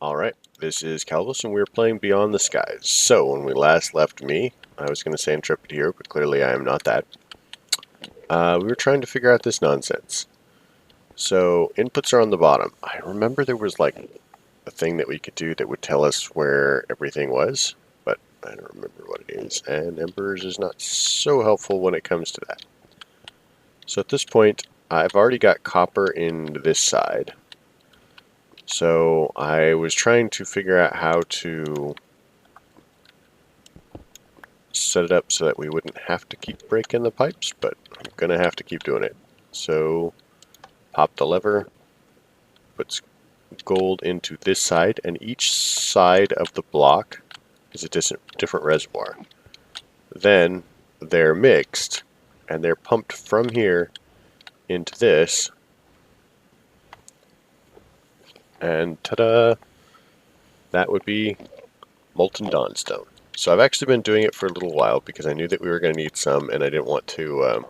Alright, this is Calibos and we're playing Beyond the Skies. So, when we last left me, I was going to say Intrepid Hero, but clearly I am not that. We were trying to figure out this nonsense. So, inputs are on the bottom. I remember there was like a thing that we could do that would tell us where everything was, but I don't remember what it is, and Embers is not so helpful when it comes to that. So at this point, I've already got copper in this side. So I was trying to figure out how to set it up so that we wouldn't have to keep breaking the pipes, but I'm going to have to keep doing it. So pop the lever, puts gold into this side, and each side of the block is a different reservoir. Then they're mixed, and they're pumped from here into this, and ta-da! That would be molten dawnstone. So I've actually been doing it for a little while because I knew that we were going to need some, and I didn't want to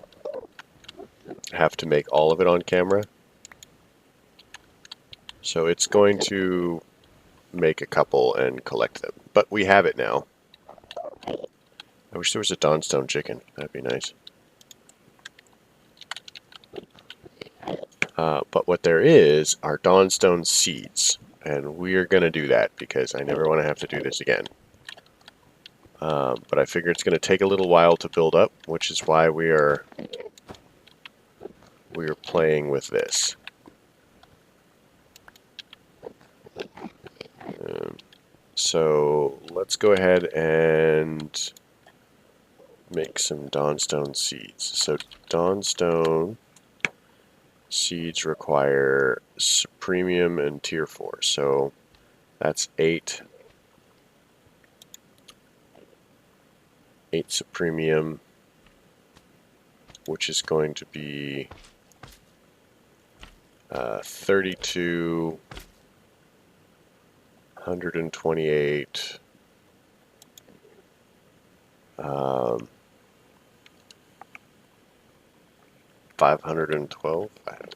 have to make all of it on camera. So it's going to make a couple and collect them. But we have it now. I wish there was a dawnstone chicken. That'd be nice. But what there is are dawnstone seeds. And we're going to do that because I never want to have to do this again. But I figure it's going to take a little while to build up, which is why we are playing with this. So let's go ahead and make some dawnstone seeds. So dawnstone seeds require supremium and tier 4. So that's 8 supremium, which is going to be 32, 128, 512. I don't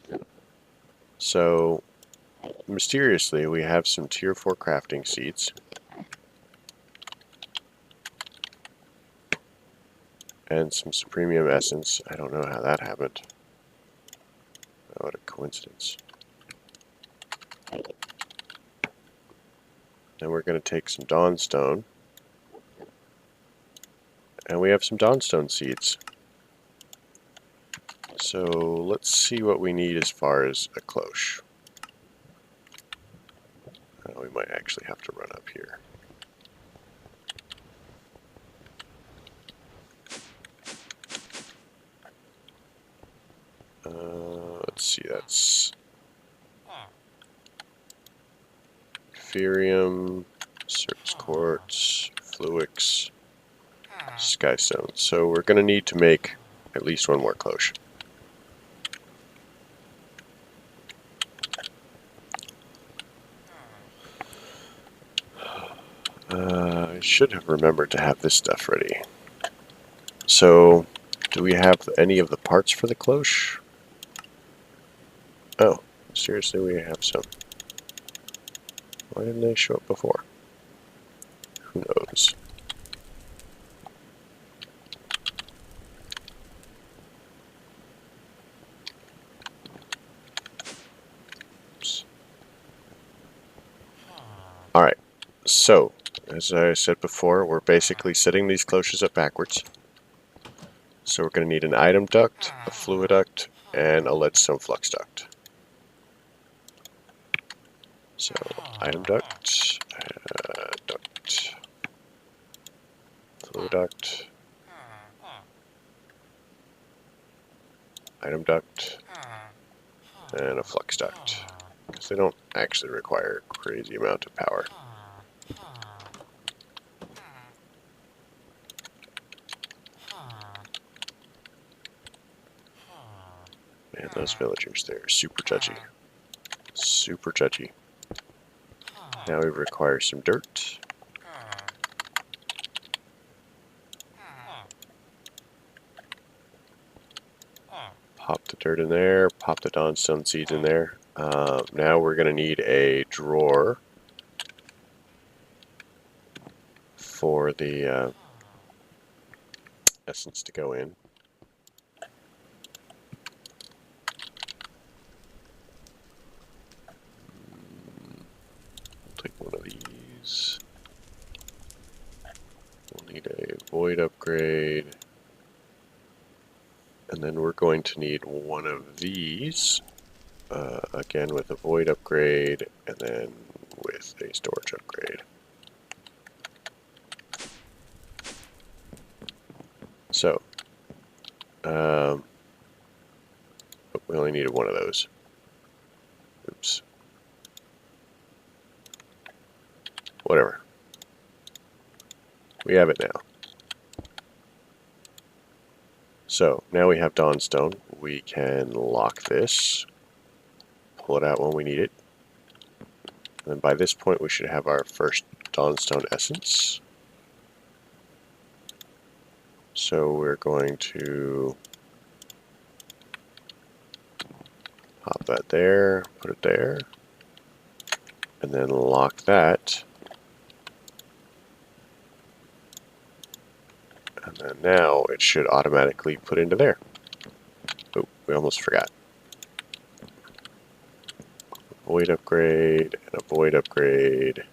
know. So mysteriously, we have some tier 4 crafting seeds. And some supremium essence. I don't know how that happened. Oh, what a coincidence. Then we're going to take some dawnstone. And we have some dawnstone seeds. So let's see what we need as far as a cloche. We might actually have to run up here. Let's see, that's Ethereum, Surface Quartz, Fluix, Skystone. So we're going to need to make at least one more cloche. I should have remembered to have this stuff ready. So, do we have any of the parts for the cloche? Oh, seriously, we have some. Why didn't they show up before? Who knows? Oops. Alright, so, as I said before, we're basically setting these cloches up backwards. So we're going to need an item duct, a fluid duct, and a leadstone flux duct. So, item duct, duct, fluid duct, item duct, and a flux duct. Because they don't actually require a crazy amount of power. Man, those villagers, they're super judgy. Super judgy. Now we require some dirt. Pop the dirt in there, pop the dawnstone seeds in there. Now we're going to need a drawer for the essence to go in. We'll take one of these. We'll need a void upgrade. And then we're going to need one of these, again with a void upgrade, and then with a storage upgrade. So, we only needed one of those. Oops. Whatever. We have it now. So, now we have Dawnstone. We can lock this, pull it out when we need it. And then by this point we should have our first Dawnstone essence. So we're going to pop that there, put it there, and then lock that. And then now it should automatically put into there. Oh, we almost forgot. Void upgrade, and a void upgrade,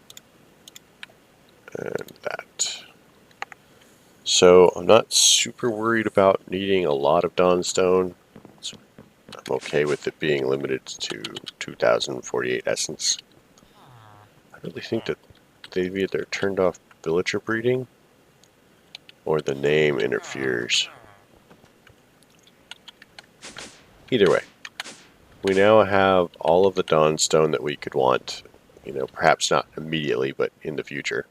and that. So I'm not super worried about needing a lot of Dawnstone. I'm okay with it being limited to 2048 essence. I really think that they've either turned off villager breeding or the name interferes. Either way, we now have all of the Dawnstone that we could want. You know, perhaps not immediately, but in the future.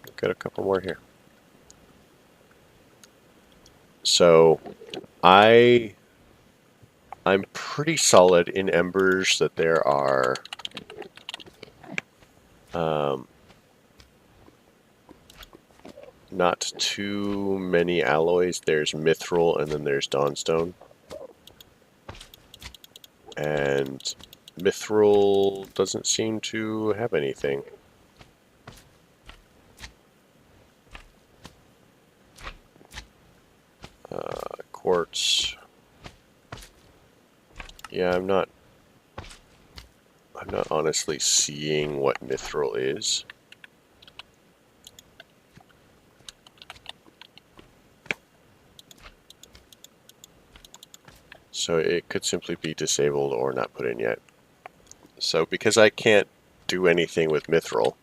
We've got a couple more here. So, I'm pretty solid in Embers that there are not too many alloys. There's Mithril and then there's Dawnstone. And Mithril doesn't seem to have anything. Quartz. Yeah, I'm not honestly seeing what Mithril is. So it could simply be disabled or not put in yet. So because I can't do anything with Mithril,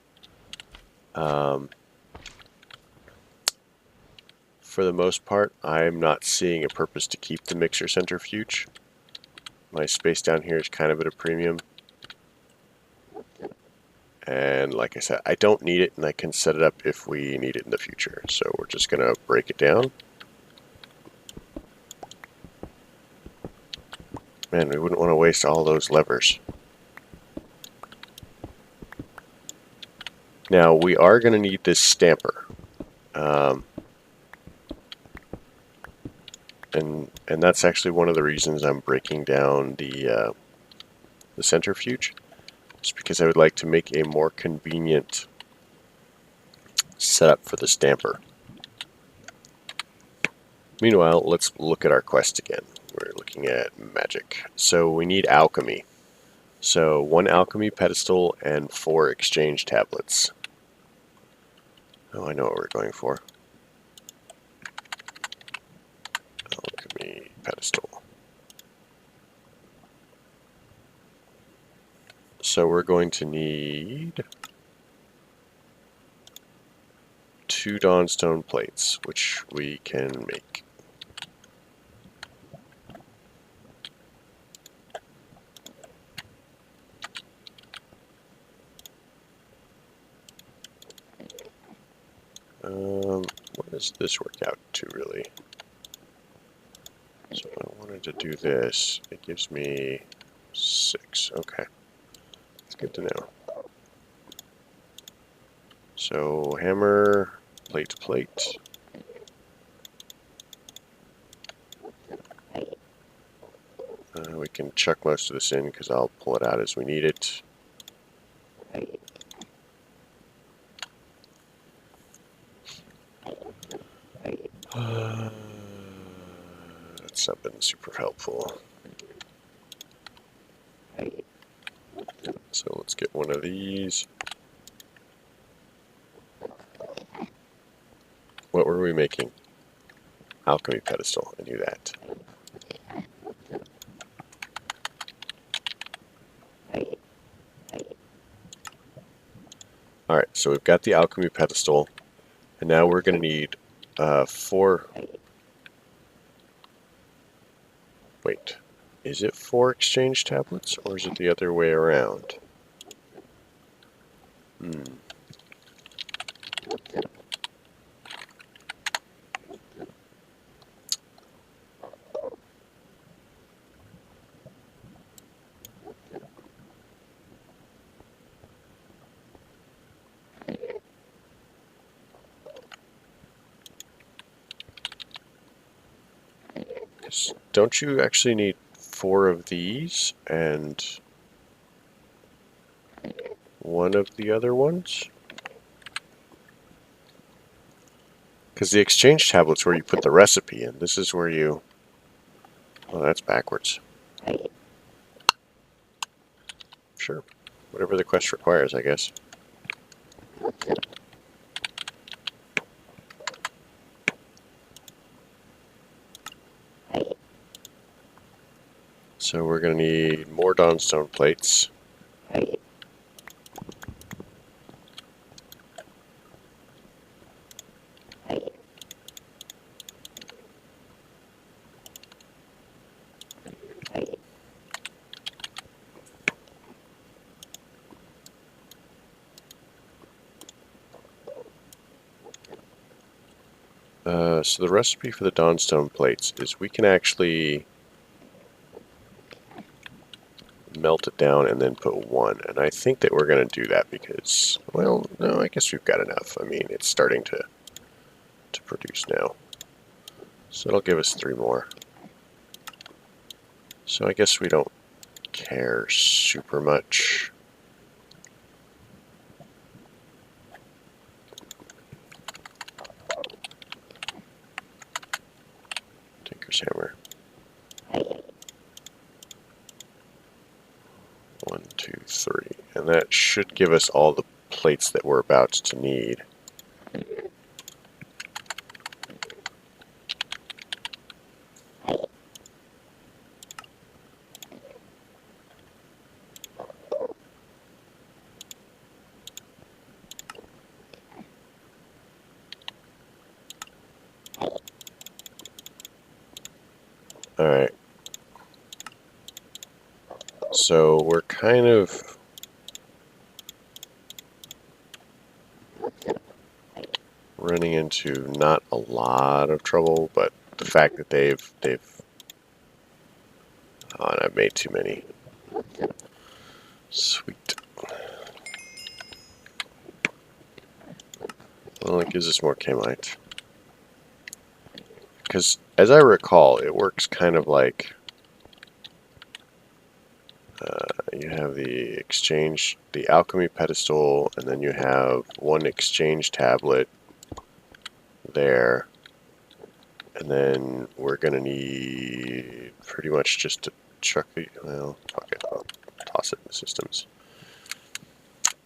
for the most part, I'm not seeing a purpose to keep the mixer centrifuge. My space down here is kind of at a premium. And like I said, I don't need it, and I can set it up if we need it in the future. So we're just going to break it down. Man, we wouldn't want to waste all those levers. Now, we are going to need this stamper. And that's actually one of the reasons I'm breaking down the centrifuge. Just because I would like to make a more convenient setup for the stamper. Meanwhile, let's look at our quest again. We're looking at magic. So we need alchemy. So 1 alchemy pedestal and 4 exchange tablets. Oh, I know what we're going for. Alchemy pedestal. So we're going to need 2 Dawnstone plates, which we can make. What does this work out to, really? So if I wanted to do this, it gives me 6. Okay. That's good to know. So hammer, plate to plate. We can chuck most of this in because I'll pull it out as we need it. That's not been super helpful. So let's get one of these. What were we making? Alchemy pedestal. I knew that. Alright, so we've got the alchemy pedestal. And now we're going to need 4... Wait. Is it 4 exchange tablets, or is it the other way around? Don't you actually need 4 of these and 1 of the other ones? Because the exchange tablet's where you put the recipe in. This is where you... Oh, that's backwards. Sure. Whatever the quest requires, I guess. So we're going to need more dawnstone plates. So the recipe for the dawnstone plates is we can actually melt it down and then put 1. And I think that we're going to do that because, well, no, I guess we've got enough. I mean, it's starting to produce now. So it'll give us 3 more. So I guess we don't care super much. Tinker's hammer. 1, 2, 3. And that should give us all the plates that we're about to need. Alright. So we're kind of running into not a lot of trouble, but the fact that they've oh, and I've made too many. Sweet. Well, it gives us more K-mite. Because, as I recall, it works kind of like you have the exchange, the alchemy pedestal, and then you have 1 exchange tablet there. And then we're going to need pretty much just to chuck the, well, fuck it, I'll toss it in the systems.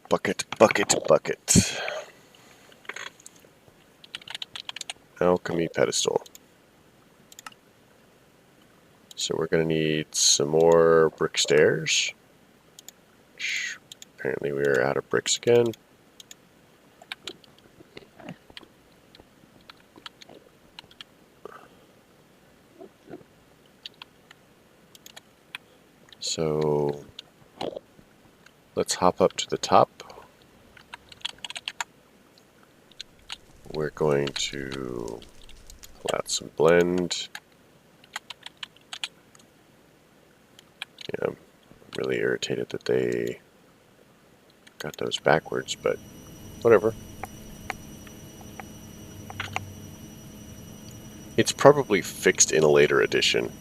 Bucket, bucket, bucket. Alchemy pedestal. So we're going to need some more brick stairs. Which apparently we are out of bricks again. So let's hop up to the top. We're going to pull out some blend. Yeah, I'm really irritated that they got those backwards, but whatever. It's probably fixed in a later edition.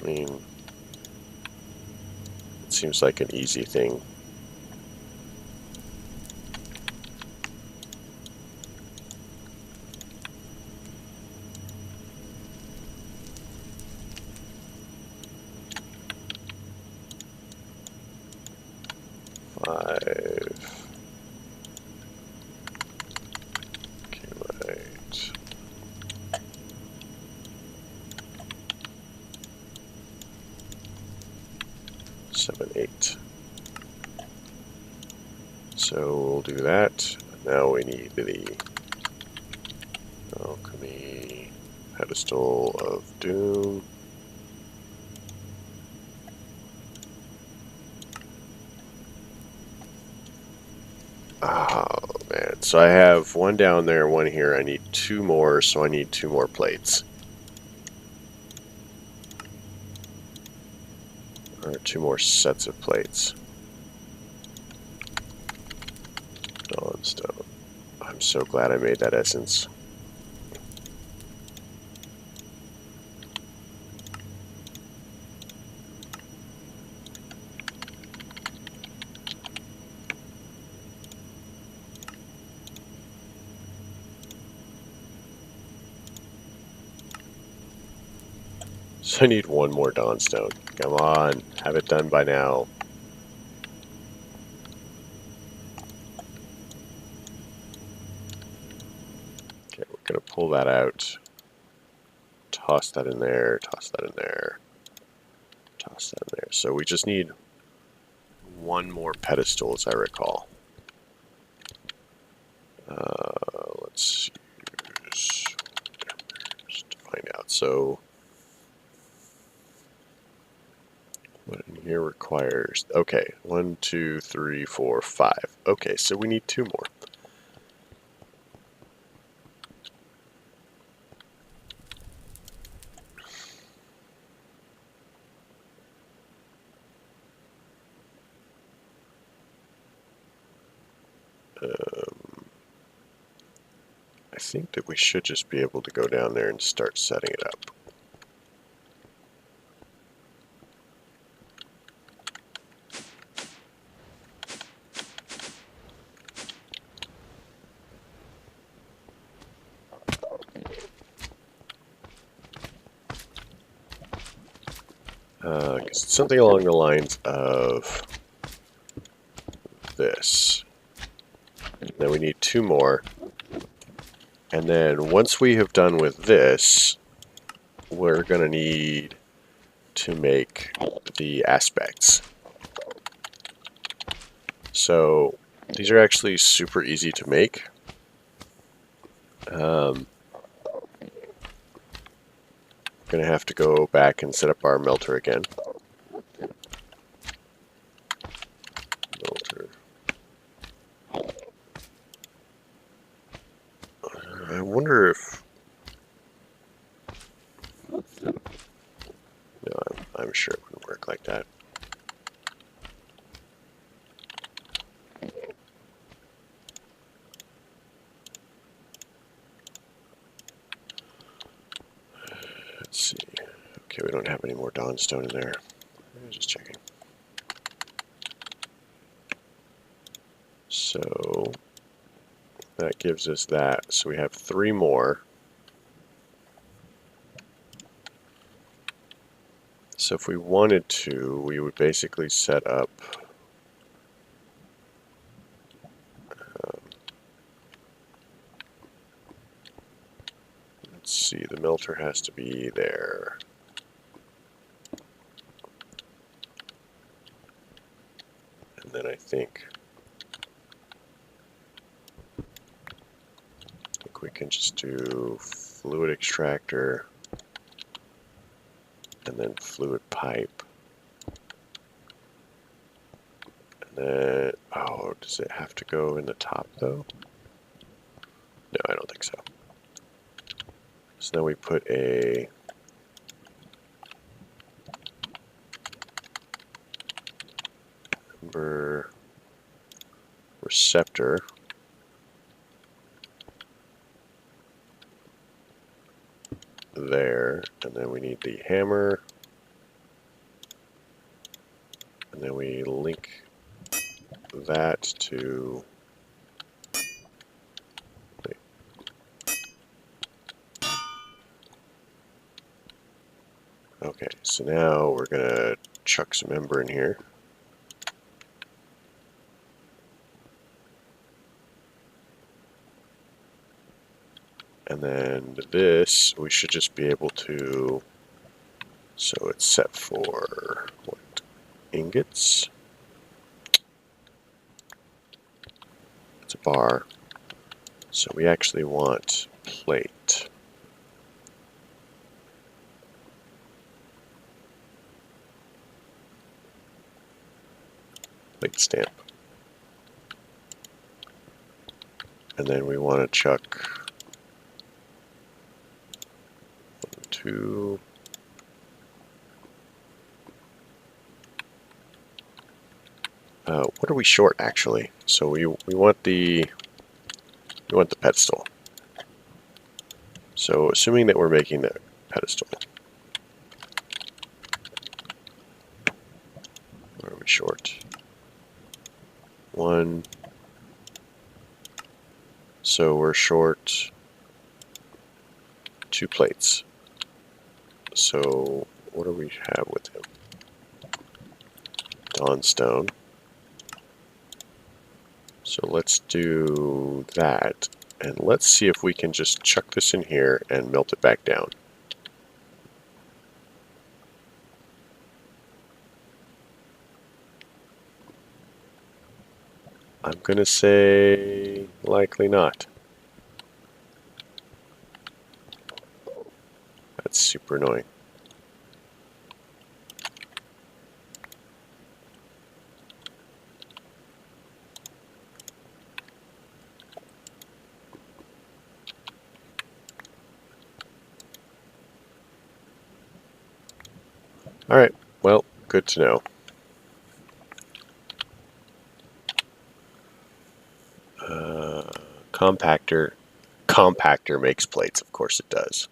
mean, it seems like an easy thing. Right. 7, 8. So we'll do that. Now we need the alchemy pedestal of doom. Oh man, so I have one down there, one here. I need 2 more, so I need 2 more plates. Or 2 more sets of plates. Dawnstone. I'm so glad I made that essence. So I need 1 more Dawnstone. Come on, have it done by now. Okay, we're gonna pull that out. Toss that in there, toss that in there, toss that in there. So we just need 1 more pedestal, as I recall. Let's use to find out. So what in here requires? Okay, 1, 2, 3, 4, 5. Okay, so we need 2 more. I think that we should just be able to go down there and start setting it up. Something along the lines of this. Then we need 2 more. And then once we have done with this, we're going to need to make the aspects. So these are actually super easy to make. We're going to have to go back and set up our melter again. Melter. I wonder if... No, I'm sure it wouldn't work like that. Let's see. Okay, we don't have any more Dawnstone in there. Just checking. So that gives us that. So we have 3 more. So if we wanted to, we would basically set up let's see, the melter has to be there. And then I think we can just do fluid extractor and then fluid pipe. And then, oh, does it have to go in the top though? No, I don't think so. So then we put a ember receptor there, and then we need the hammer then we link that to... Wait. Okay, so now we're going to chuck some ember in here. And then this, we should just be able to... So it's set for, what, ingots? It's a bar. So we actually want plate. Plate stamp. And then we want to chuck 1, 2... what are we short actually? So we want the pedestal. So assuming that we're making the pedestal, where are we short? 1. So we're short 2 plates. So what do we have with him? Dawnstone. So let's do that, and let's see if we can just chuck this in here and melt it back down. I'm gonna say likely not. That's super annoying. Alright, well, good to know. Compactor. Compactor makes plates, of course it does.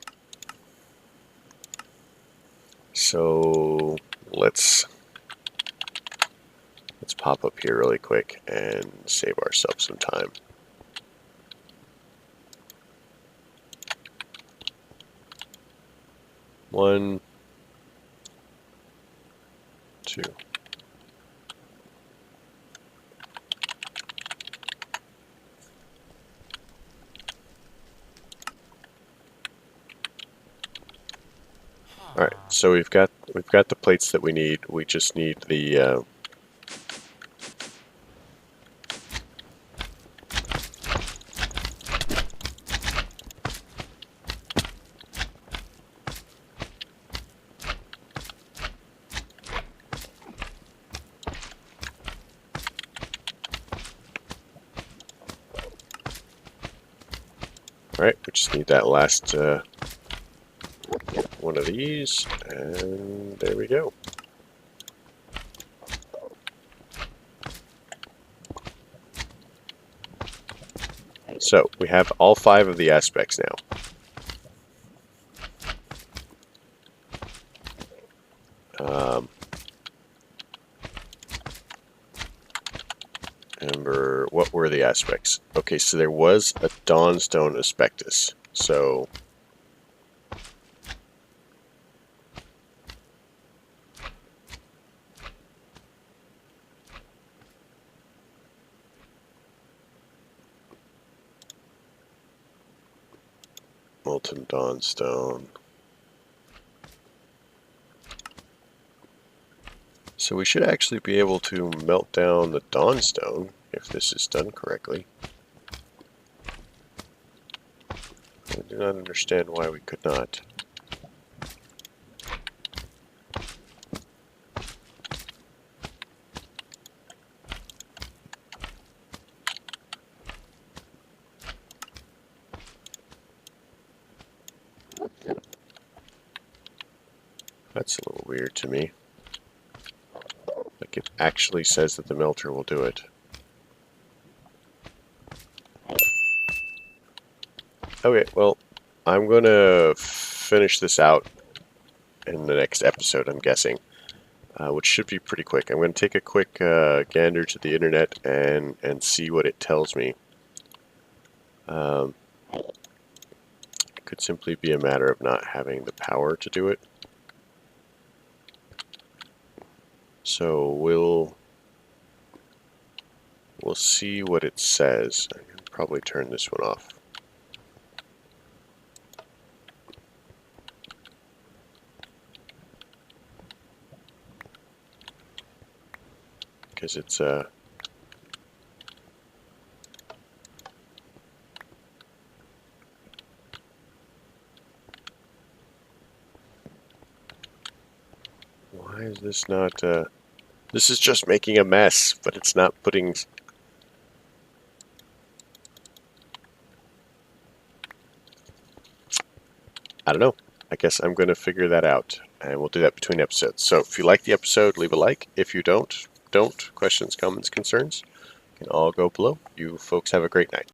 So let's pop up here really quick and save ourselves some time. One, 2. All right, so we've got the plates that we need. We just need the all right, we just need that last one of these, and there we go. So we have all 5 of the aspects now. Remember, what were the aspects? Okay, so there was a Dawnstone Aspectus. So molten Dawnstone. So we should actually be able to melt down the Dawnstone if this is done correctly. I do not understand why we could not. That's a little weird to me. Like it actually says that the melter will do it. Okay, well, I'm gonna finish this out in the next episode, I'm guessing. which should be pretty quick. I'm going to take a quick gander to the internet and see what it tells me. It could simply be a matter of not having the power to do it. So we'll see what it says. I can probably turn this one off. Because it's why is this not this is just making a mess, but it's not putting. I don't know. I guess I'm going to figure that out, and we'll do that between episodes. So if you like the episode, leave a like. If you don't. Questions, comments, concerns can all go below. You folks have a great night.